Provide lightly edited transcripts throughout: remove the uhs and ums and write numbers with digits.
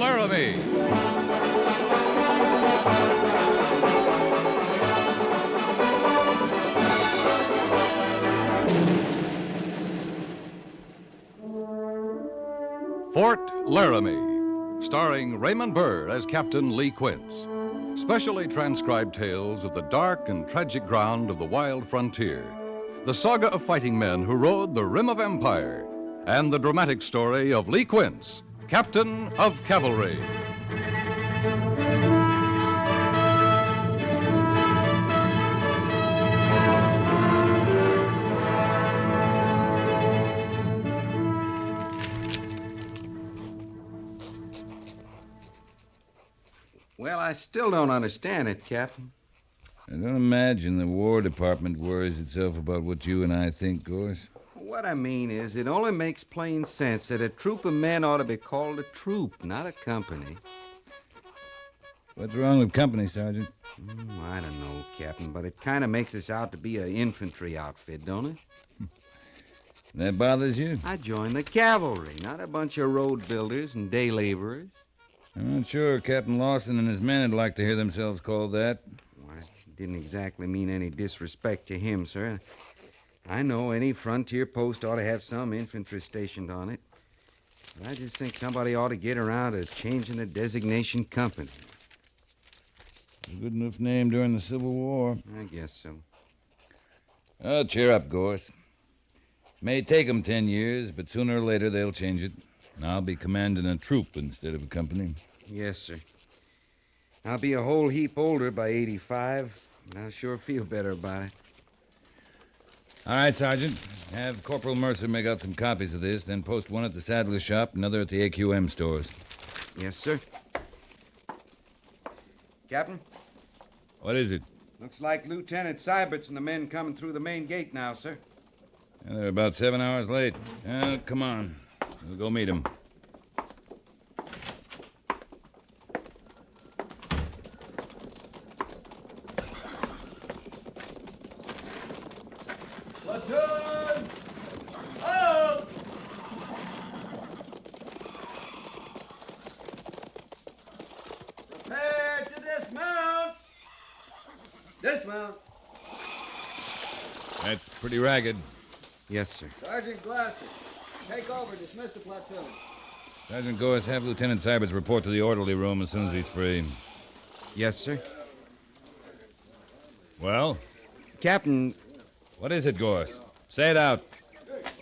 Laramie. Fort Laramie, starring Raymond Burr as Captain Lee Quince. Specially transcribed tales of the dark and tragic ground of the wild frontier, the saga of fighting men who rode the rim of empire, and the dramatic story of Lee Quince, Captain of Cavalry. Well, I still don't understand it, Captain. I don't imagine the War Department worries itself about what you and I think, Gorse. What I mean is, it only makes plain sense that a troop of men ought to be called a troop, not a company. What's wrong with company, Sergeant? I don't know, Captain, but it kind of makes us out to be an infantry outfit, don't it? That bothers you? I joined the cavalry, not a bunch of road builders and day laborers. I'm not sure Captain Lawson and his men would like to hear themselves called that. Well, I didn't exactly mean any disrespect to him, sir. I know any frontier post ought to have some infantry stationed on it. But I just think somebody ought to get around to changing the designation company. A good enough name during the Civil War. I guess so. Oh, cheer up, Gorse. May take 'em 10 years, but sooner or later they'll change it. I'll be commanding a troop instead of a company. Yes, sir. I'll be a whole heap older by 85, and I'll sure feel better about it. All right, Sergeant. Have Corporal Mercer make out some copies of this, then post one at the saddler's shop, another at the AQM stores. Yes, sir. Captain? What is it? Looks like Lieutenant Seibert's and the men coming through the main gate now, sir. Yeah, they're about 7 hours late. Come on. We'll go meet him. Platoon! Out! Prepare to dismount! Dismount! That's pretty ragged. Yes, sir. Sergeant Glasser, take over. Dismiss the platoon. Sergeant Gorse, have Lieutenant Seibert's report to the orderly room as soon as he's free. Yes, sir. Well? Captain, What is it, Gorse? Say it out.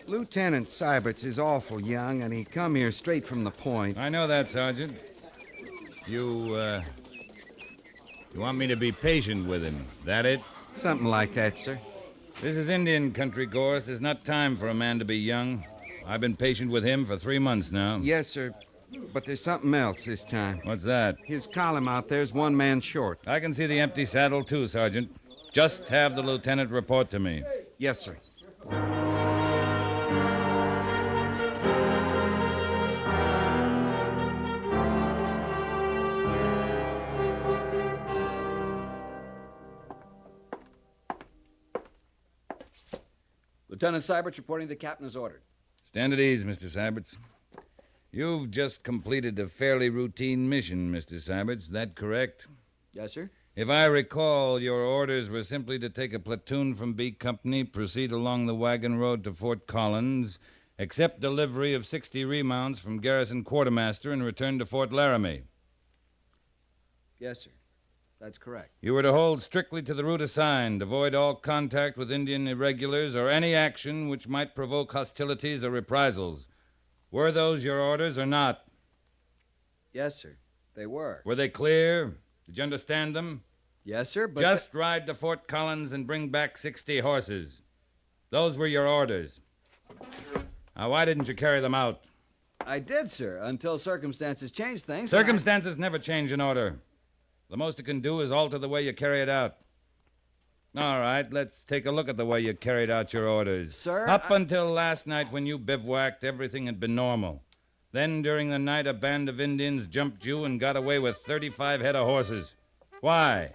Lieutenant Seibert's is awful young, and he come here straight from the point. I know that, Sergeant. You want me to be patient with him. That it? Something like that, sir. This is Indian country, Gorse. There's not time for a man to be young. I've been patient with him for 3 months now. Yes, sir. But there's something else this time. What's that? His column out there's one man short. I can see the empty saddle, too, Sergeant. Just have the lieutenant report to me. Yes, sir. Lieutenant Seibert's reporting the captain is ordered. Stand at ease, Mr. Seiberts. You've just completed a fairly routine mission, Mr. Seiberts. Is that correct? Yes, sir. If I recall, your orders were simply to take a platoon from B Company, proceed along the wagon road to Fort Collins, accept delivery of 60 remounts from Garrison Quartermaster, and return to Fort Laramie. Yes, sir. That's correct. You were to hold strictly to the route assigned, avoid all contact with Indian irregulars or any action which might provoke hostilities or reprisals. Were those your orders or not? Yes, sir. They were. Were they clear? Did you understand them? Yes, sir, but... Just ride to Fort Collins and bring back 60 horses. Those were your orders. Now, why didn't you carry them out? I did, sir, until circumstances changed things. Circumstances never change an order. The most you can do is alter the way you carry it out. All right, let's take a look at the way you carried out your orders. Sir, Up until last night when you bivouacked, everything had been normal. Then, during the night, a band of Indians jumped you and got away with 35 head of horses. Why?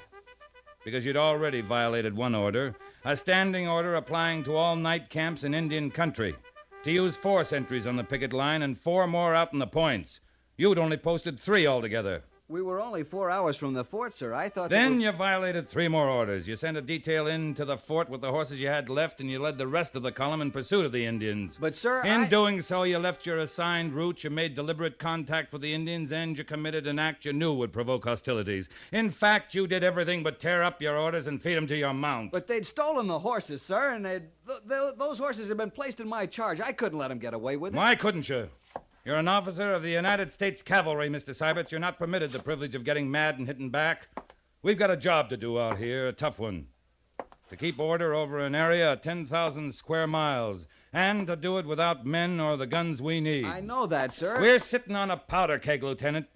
Because you'd already violated one order, a standing order applying to all night camps in Indian country, to use 4 sentries on the picket line and 4 more out in the points. You'd only posted 3 altogether. We were only 4 hours from the fort, sir. I thought... Then you violated 3 more orders. You sent a detail into the fort with the horses you had left, and you led the rest of the column in pursuit of the Indians. But, sir, In doing so, you left your assigned route, you made deliberate contact with the Indians, and you committed an act you knew would provoke hostilities. In fact, you did everything but tear up your orders and feed them to your mount. But they'd stolen the horses, sir, and those horses had been placed in my charge. I couldn't let them get away with it. Why couldn't you? You're an officer of the United States Cavalry, Mr. Syberts. You're not permitted the privilege of getting mad and hitting back. We've got a job to do out here, a tough one. To keep order over an area of 10,000 square miles, and to do it without men or the guns we need. I know that, sir. We're sitting on a powder keg, Lieutenant,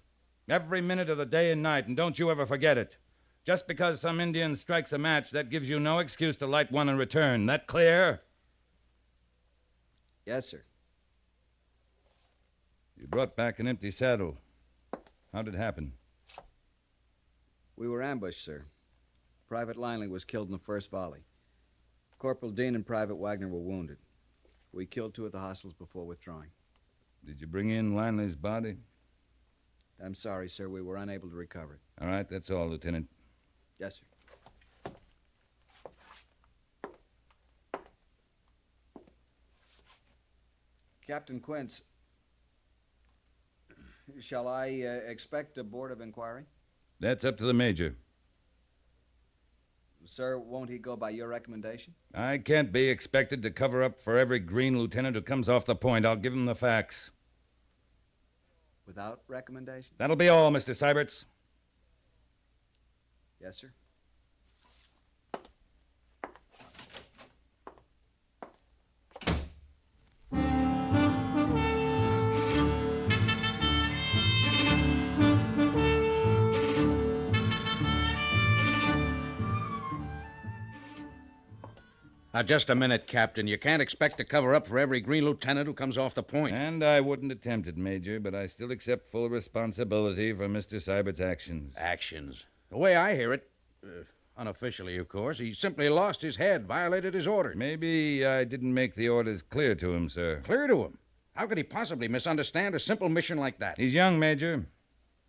every minute of the day and night, and don't you ever forget it. Just because some Indian strikes a match, that gives you no excuse to light one in return. That clear? Yes, sir. You brought back an empty saddle. How did it happen? We were ambushed, sir. Private Linley was killed in the first volley. Corporal Dean and Private Wagner were wounded. We killed 2 of the hostiles before withdrawing. Did you bring in Linley's body? I'm sorry, sir. We were unable to recover it. All right, that's all, Lieutenant. Yes, sir. Captain Quince, shall I expect a board of inquiry? That's up to the Major. Sir, won't he go by your recommendation? I can't be expected to cover up for every green lieutenant who comes off the point. I'll give him the facts. Without recommendation? That'll be all, Mr. Syberts. Yes, sir. Now, just a minute, Captain. You can't expect to cover up for every green lieutenant who comes off the point. And I wouldn't attempt it, Major, but I still accept full responsibility for Mr. Sybert's actions. Actions. The way I hear it, unofficially, of course, he simply lost his head, violated his orders. Maybe I didn't make the orders clear to him, sir. Clear to him? How could he possibly misunderstand a simple mission like that? He's young, Major.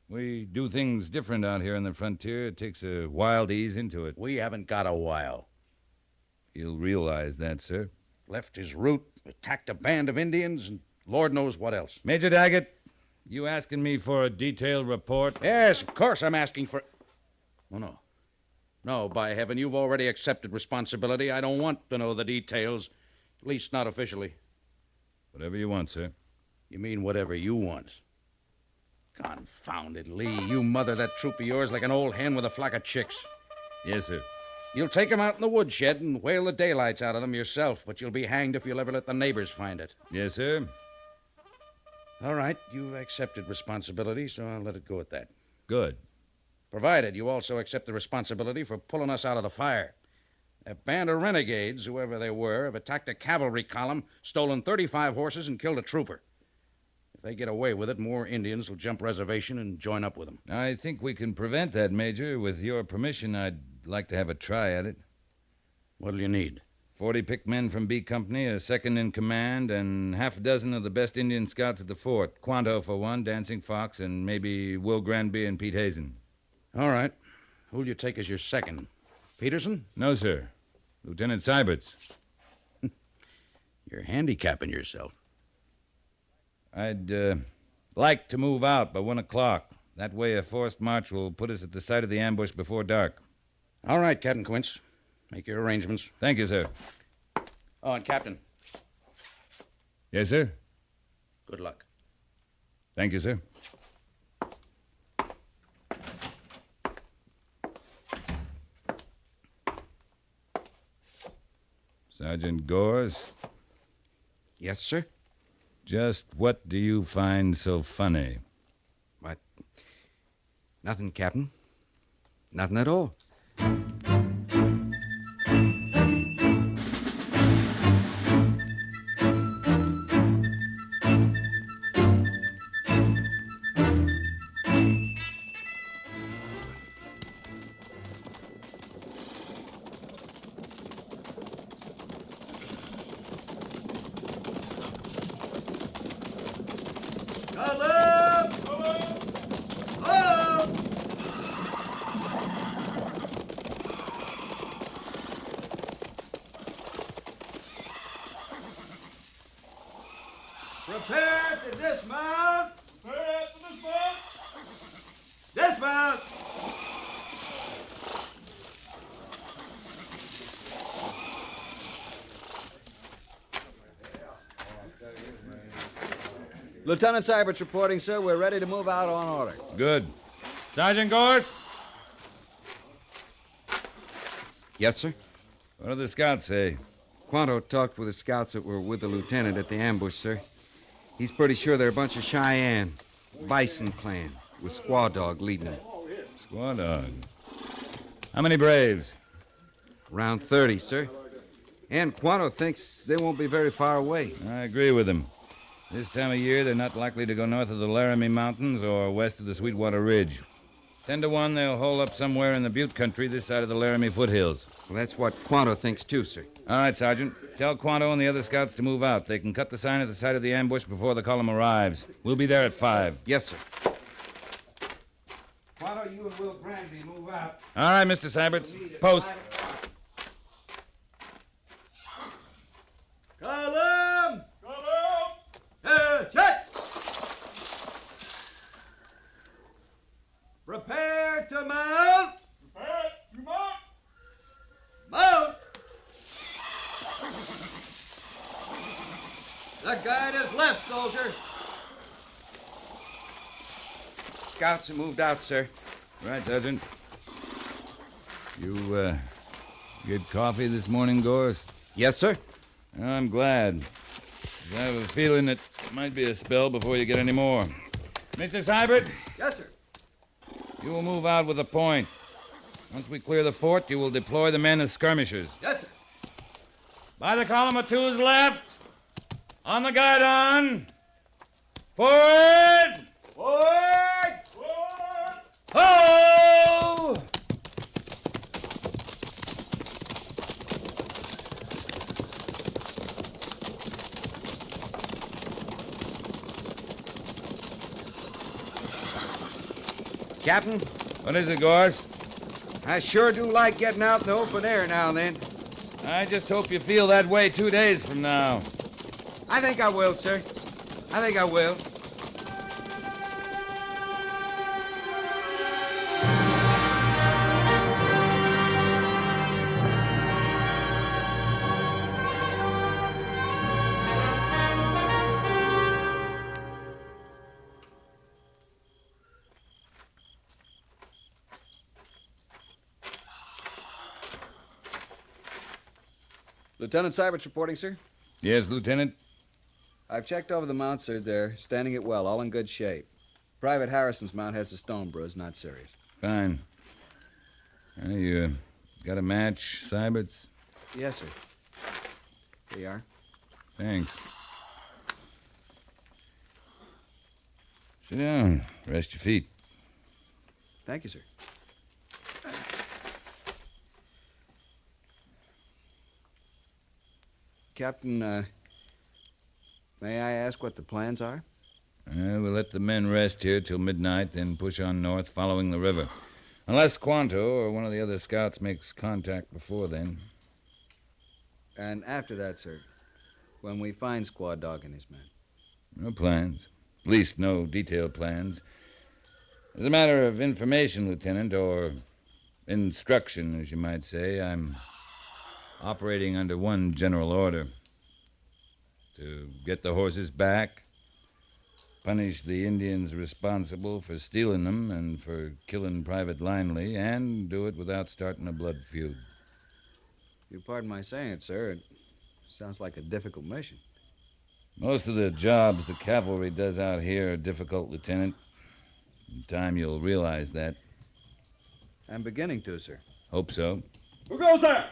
We do things different out here on the frontier. It takes a while to ease into it. We haven't got a while. He'll realize that, sir. Left his route, attacked a band of Indians, and Lord knows what else. Major Daggett, you asking me for a detailed report? Yes, of course I'm asking for... Oh, no. No, by heaven, you've already accepted responsibility. I don't want to know the details, at least not officially. Whatever you want, sir. You mean whatever you want? Confounded Lee, you mother that troop of yours like an old hen with a flock of chicks. Yes, sir. You'll take 'em out in the woodshed and whale the daylights out of them yourself, but you'll be hanged if you'll ever let the neighbors find it. Yes, sir. All right, you've accepted responsibility, so I'll let it go at that. Good. Provided you also accept the responsibility for pulling us out of the fire. A band of renegades, whoever they were, have attacked a cavalry column, stolen 35 horses, and killed a trooper. If they get away with it, more Indians will jump reservation and join up with them. I think we can prevent that, Major. With your permission, I'd like to have a try at it. What'll you need? 40 picked men from B Company, a second in command, and half a dozen of the best Indian scouts at the fort. Quanto for one, Dancing Fox, and maybe Will Granby and Pete Hazen. All right. Who'll you take as your second? Peterson? No, sir. Lieutenant Syberts. You're handicapping yourself. I'd like to move out by 1 o'clock. That way a forced march will put us at the site of the ambush before dark. All right, Captain Quince. Make your arrangements. Thank you, sir. Oh, and Captain, Yes, sir? good luck. Thank you, sir. Sergeant Gores, Yes, sir? just what do you find so funny? What? Nothing, Captain. Nothing at all. Prepare to dismount! Prepare to dismount! Dismount! Lieutenant Sybert's reporting, sir. We're ready to move out on order. Good. Sergeant Gorse? Yes, sir? What do the scouts say? Quanto talked with the scouts that were with the lieutenant at the ambush, sir. He's pretty sure they're a bunch of Cheyenne, Bison clan, with Squaw Dog leading them. Squaw Dog. How many braves? Around 30, sir. And Quanto thinks they won't be very far away. I agree with him. This time of year, they're not likely to go north of the Laramie Mountains or west of the Sweetwater Ridge. 10 to 1, they'll hole up somewhere in the Butte country this side of the Laramie foothills. Well, that's what Quanto thinks, too, sir. All right, Sergeant. Tell Quanto and the other scouts to move out. They can cut the sign at the side of the ambush before the column arrives. We'll be there at 5. Yes, sir. Quanto, you and Will Granby move out. All right, Mr. Syberts. Post. Column! Come Check! Prepare to mount! Prepare to mount! Mount! The guide is left, soldier. Scouts have moved out, sir. Right, Sergeant. You, get coffee this morning, Gorse? Yes, sir. I'm glad. I have a feeling it might be a spell before you get any more. Mr. Syberts, Yes, sir. you will move out with a point. Once we clear the fort, you will deploy the men as skirmishers. Yes, sir. By the column of 2's left. On the guidon. Forward! Forward! Forward! Ho! Captain, What is it, Gorse? I sure do like getting out in the open air now and then. I just hope you feel that way 2 days from now. I think I will, sir. I think I will. Lieutenant Sybert's reporting, sir. Yes, Lieutenant? I've checked over the mounts, sir. They're standing it well, all in good shape. Private Harrison's mount has a stone bruise, not serious. Fine. You got a match, Syberts? Yes, sir. Here you are. Thanks. Sit down. Rest your feet. Thank you, sir. Captain, may I ask what the plans are? We'll let the men rest here till midnight, then push on north following the river. Unless Quanto or one of the other scouts makes contact before then. And after that, sir, when we find Squaw Dog and his men. No plans. At least no detailed plans. As a matter of information, Lieutenant, or instruction, as you might say, I'm operating under one general order. To get the horses back, punish the Indians responsible for stealing them and for killing Private Linley, and do it without starting a blood feud. You pardon my saying it, sir. It sounds like a difficult mission. Most of the jobs the cavalry does out here are difficult, Lieutenant. In time you'll realize that. I'm beginning to, sir. Hope so. Who goes there?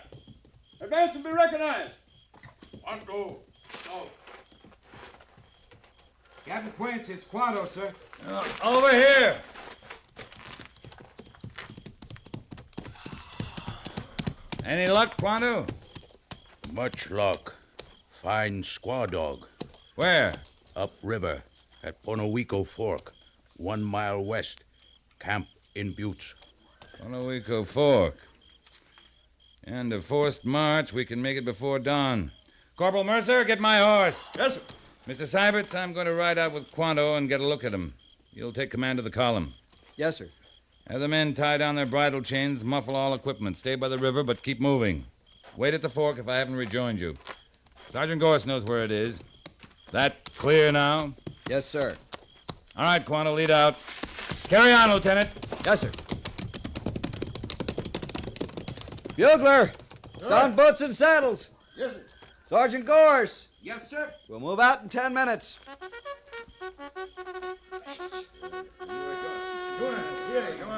Advance and be recognized. One go. Go. Captain Quince, it's Quanto, sir. Over here! Any luck, Quanto? Much luck. Fine Squaw Dog. Where? Upriver at Ponowico Fork, 1 mile west. Camp in Buttes. Ponowico Fork. And a forced march, we can make it before dawn. Corporal Mercer, get my horse. Yes, sir. Mr. Syberts, I'm going to ride out with Quanto and get a look at him. You'll take command of the column. Yes, sir. Have the men tie down their bridle chains, muffle all equipment, stay by the river, but keep moving. Wait at the fork if I haven't rejoined you. Sergeant Gorse knows where it is. That clear now? Yes, sir. All right, Quanto, lead out. Carry on, Lieutenant. Yes, sir. Bugler! Sound boots and saddles. Yes, sir. Sergeant Gorse. Yes, sir. We'll move out in 10 minutes. Come on.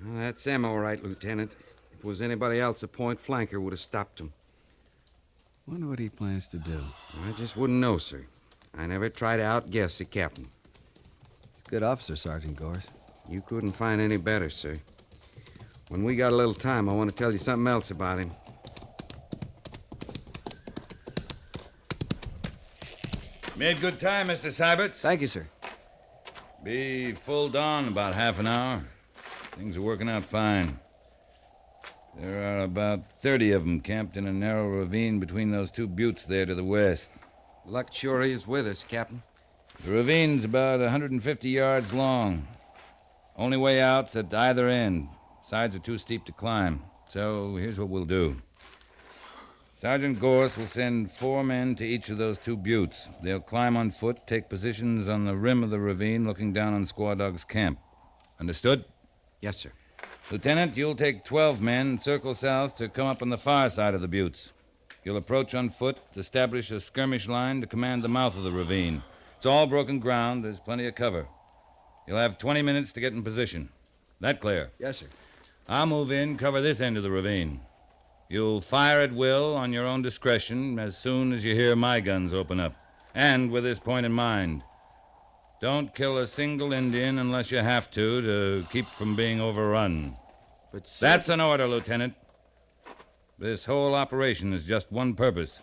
Well, that's them, all right, Lieutenant. If it was anybody else, a point flanker would have stopped him. Wonder what he plans to do. I just wouldn't know, sir. I never try to outguess the captain. He's a good officer, Sergeant Gorse. You couldn't find any better, sir. When we got a little time, I want to tell you something else about him. Made good time, Mr. Syberts. Thank you, sir. Be full dawn in about half an hour. Things are working out fine. There are about 30 of them camped in a narrow ravine between those two buttes there to the west. Luck sure is with us, Captain. The ravine's about 150 yards long. Only way out's at either end. Sides are too steep to climb. So here's what we'll do. Sergeant Gorse will send 4 men to each of those 2 buttes. They'll climb on foot, take positions on the rim of the ravine looking down on Squaw Dog's camp. Understood? Yes, sir. Lieutenant, you'll take 12 men and circle south to come up on the far side of the buttes. You'll approach on foot, establish a skirmish line to command the mouth of the ravine. It's all broken ground. There's plenty of cover. You'll have 20 minutes to get in position. That clear? Yes, sir. I'll move in, cover this end of the ravine. You'll fire at will on your own discretion as soon as you hear my guns open up. And with this point in mind, don't kill a single Indian unless you have to keep from being overrun. But, sir... That's an order, Lieutenant. This whole operation has just one purpose.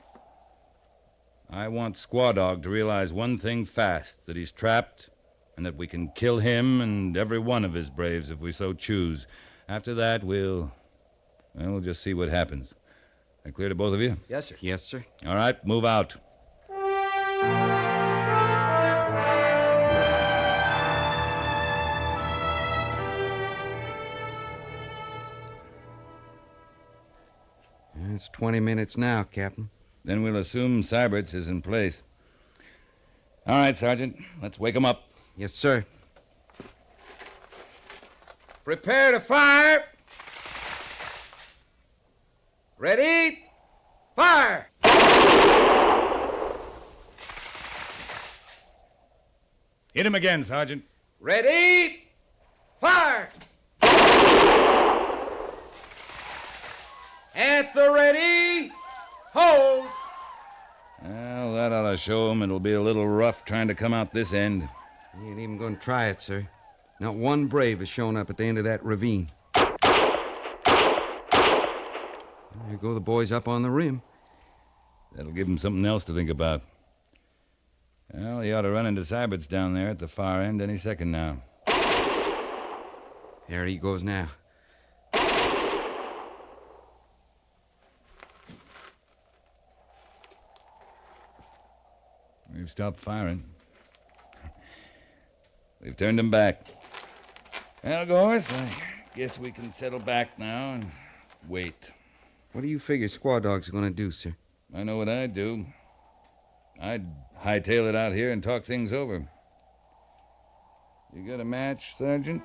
I want Squaw Dog to realize one thing fast, that he's trapped, and that we can kill him and every one of his braves if we so choose. After that, we'll just see what happens. That clear to both of you? Yes, sir. Yes, sir. All right, move out. It's 20 minutes now, Captain. Then we'll assume Syberts is in place. All right, Sergeant, let's wake him up. Yes, sir. Prepare to fire. Ready? Fire! Hit him again, Sergeant. Ready? Fire! At the ready, hold! Well, that ought to show him it'll be a little rough trying to come out this end. He ain't even going to try it, sir. Not one brave has shown up at the end of that ravine. There go the boys up on the rim. That'll give him something else to think about. Well, he ought to run into Syberts down there at the far end any second now. There he goes now. We've stopped firing. We've turned him back. Well, Gorse, I guess we can settle back now and wait. What do you figure Squaw Dog's going to do, sir? I know what I'd do. I'd hightail it out here and talk things over. You got a match, Sergeant?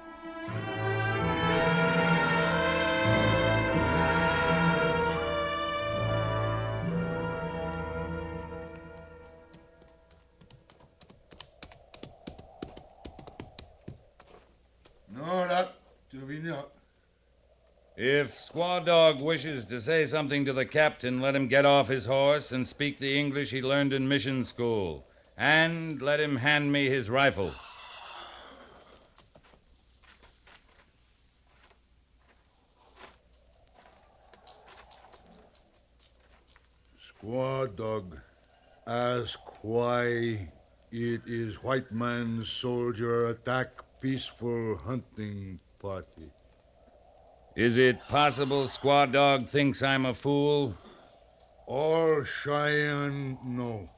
No, that to be not. If Squaw Dog wishes to say something to the captain, let him get off his horse and speak the English he learned in mission school. And let him hand me his rifle. Squaw Dog. ask why it is white man's soldier attack peaceful hunting party. Is it possible Squaw Dog thinks I'm a fool? All Cheyenne know.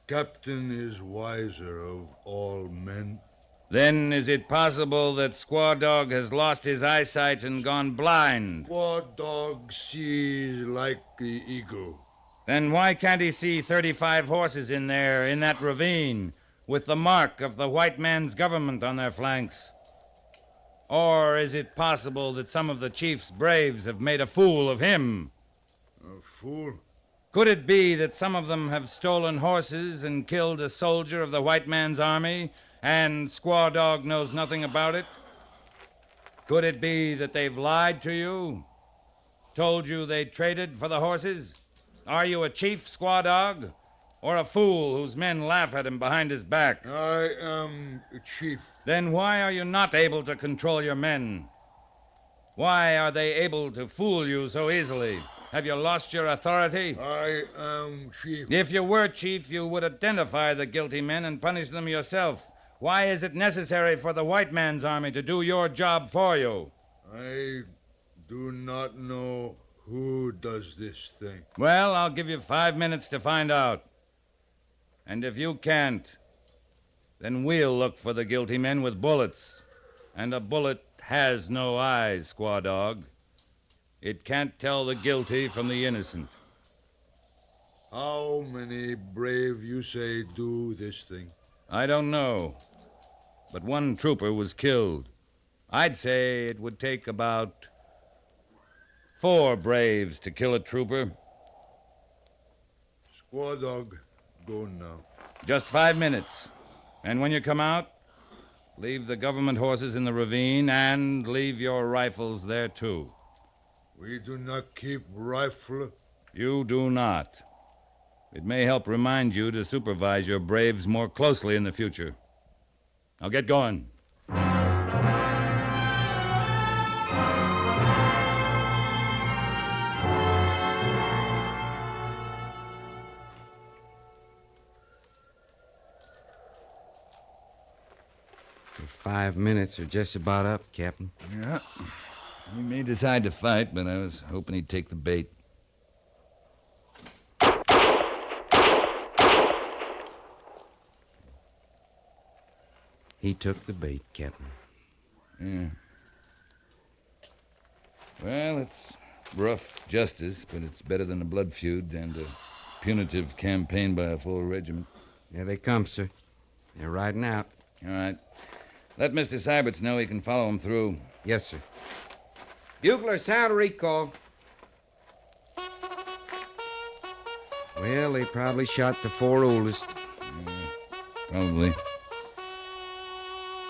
Captain is wiser of all men. Then is it possible that Squaw Dog has lost his eyesight and gone blind? Squaw Dog sees like the eagle. Then why can't he see 35 horses in there, in that ravine, with the mark of the white man's government on their flanks? Or is it possible that some of the chief's braves have made a fool of him? A fool? Could it be that some of them have stolen horses and killed a soldier of the white man's army, and Squaw Dog knows nothing about it? Could it be that they've lied to you? Told you they traded for the horses? Are you a chief, Squaw Dog? Or a fool whose men laugh at him behind his back? I am a chief. Then why are you not able to control your men? Why are they able to fool you so easily? Have you lost your authority? I am chief. If you were chief, you would identify the guilty men and punish them yourself. Why is it necessary for the white man's army to do your job for you? I do not know who does this thing. Well, I'll give you 5 minutes to find out. And if you can't, then we'll look for the guilty men with bullets. And a bullet has no eyes, Squaw Dog. It can't tell the guilty from the innocent. How many brave you say do this thing? I don't know, but one trooper was killed. I'd say it would take about 4 braves to kill a trooper. Squaw Dog, go now. Just 5 minutes. And when you come out, leave the government horses in the ravine and leave your rifles there, too. We do not keep rifle. You do not. It may help remind you to supervise your braves more closely in the future. Now get going. The 5 minutes are just about up, Captain. Yeah. He may decide to fight, but I was hoping he'd take the bait. He took the bait, Captain. Yeah. Well, it's rough justice, but it's better than a blood feud and a punitive campaign by a full regiment. There they come, sir. They're riding out. All right. Let Mr. Syberts know he can follow him through. Yes, sir. Bugler, sound a recall. Well, they probably shot the 4 oldest. Probably.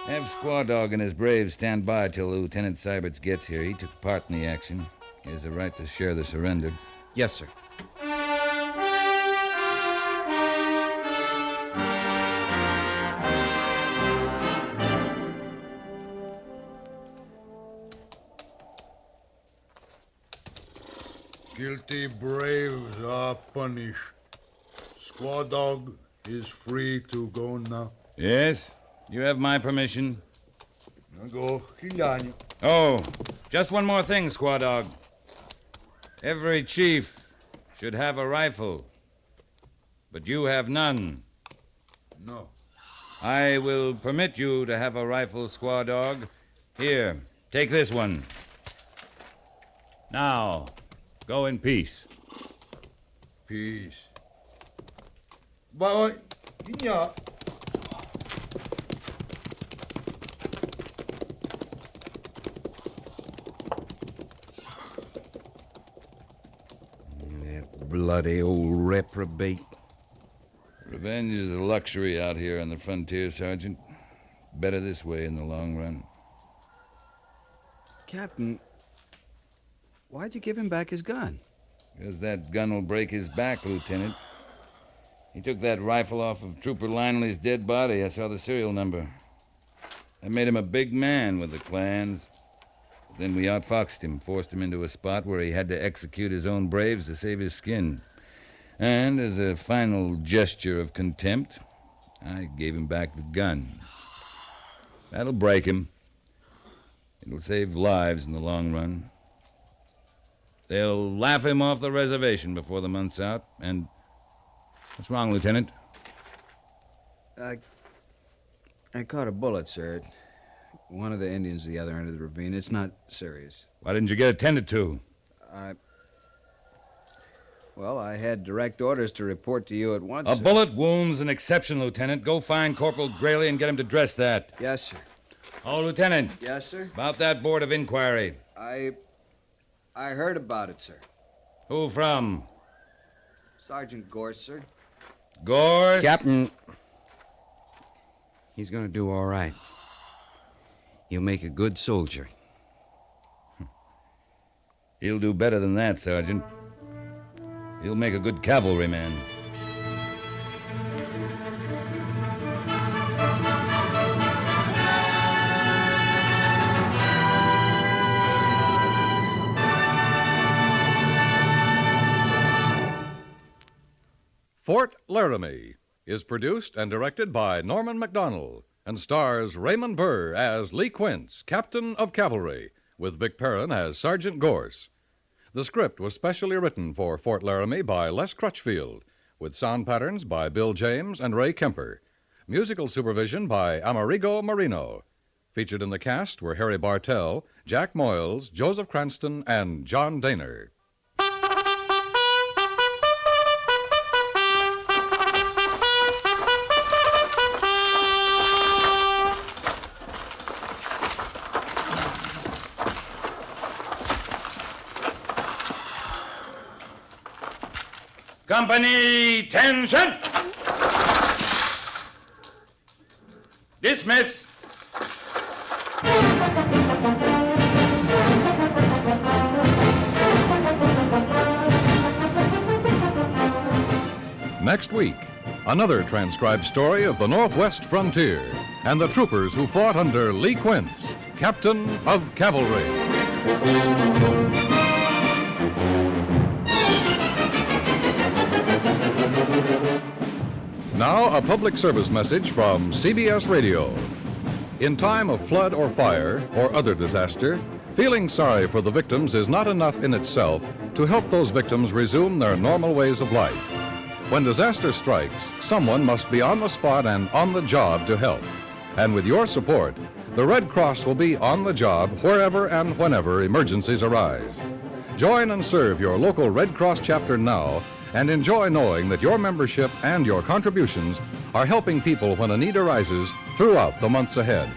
Have Squaw Dog and his braves stand by till Lieutenant Syberts gets here. He took part in the action. He has a right to share the surrender. Yes, sir. Guilty braves are punished. Squaw Dog is free to go now. Yes? You have my permission. Now go. Kilanya. Oh, just one more thing, Squaw Dog. Every chief should have a rifle, but you have none. No. I will permit you to have a rifle, Squaw Dog. Here, take this one. Now, go in peace. Peace. Bye. Yeah. That bloody old reprobate. Revenge is a luxury out here on the frontier, Sergeant. Better this way in the long run. Captain, why'd you give him back his gun? Because that gun will break his back, Lieutenant. He took that rifle off of Trooper Linley's dead body. I saw the serial number. That made him a big man with the clans. But then we outfoxed him, forced him into a spot where he had to execute his own braves to save his skin. And as a final gesture of contempt, I gave him back the gun. That'll break him. It'll save lives in the long run. They'll laugh him off the reservation before the month's out, and... What's wrong, Lieutenant? I caught a bullet, sir. One of the Indians at the other end of the ravine. It's not serious. Why didn't you get attended to? Well, I had direct orders to report to you at once. A sir. bullet wound's an exception, Lieutenant. Go find Corporal Grayley and get him to dress that. Yes, sir. Oh, Lieutenant. Yes, sir? About that board of inquiry. I heard about it, sir. Who from? Sergeant Gorse, sir. Gorse? Captain, he's going to do all right. He'll make a good soldier. He'll do better than that, Sergeant. He'll make a good cavalryman. Fort Laramie is produced and directed by Norman Macdonnell and stars Raymond Burr as Lee Quince, Captain of Cavalry, with Vic Perrin as Sergeant Gorse. The script was specially written for Fort Laramie by Les Crutchfield, with sound patterns by Bill James and Ray Kemper. Musical supervision by Amerigo Marino. Featured in the cast were Harry Bartell, Jack Moyles, Joseph Cranston, and John Daner. Company, tension! Dismiss! Next week, another transcribed story of the Northwest frontier and the troopers who fought under Lee Quince, Captain of Cavalry. Now, a public service message from CBS Radio. In time of flood or fire or other disaster, feeling sorry for the victims is not enough in itself to help those victims resume their normal ways of life. When disaster strikes, someone must be on the spot and on the job to help. And with your support, the Red Cross will be on the job wherever and whenever emergencies arise. Join and serve your local Red Cross chapter now and enjoy knowing that your membership and your contributions are helping people when a need arises throughout the months ahead.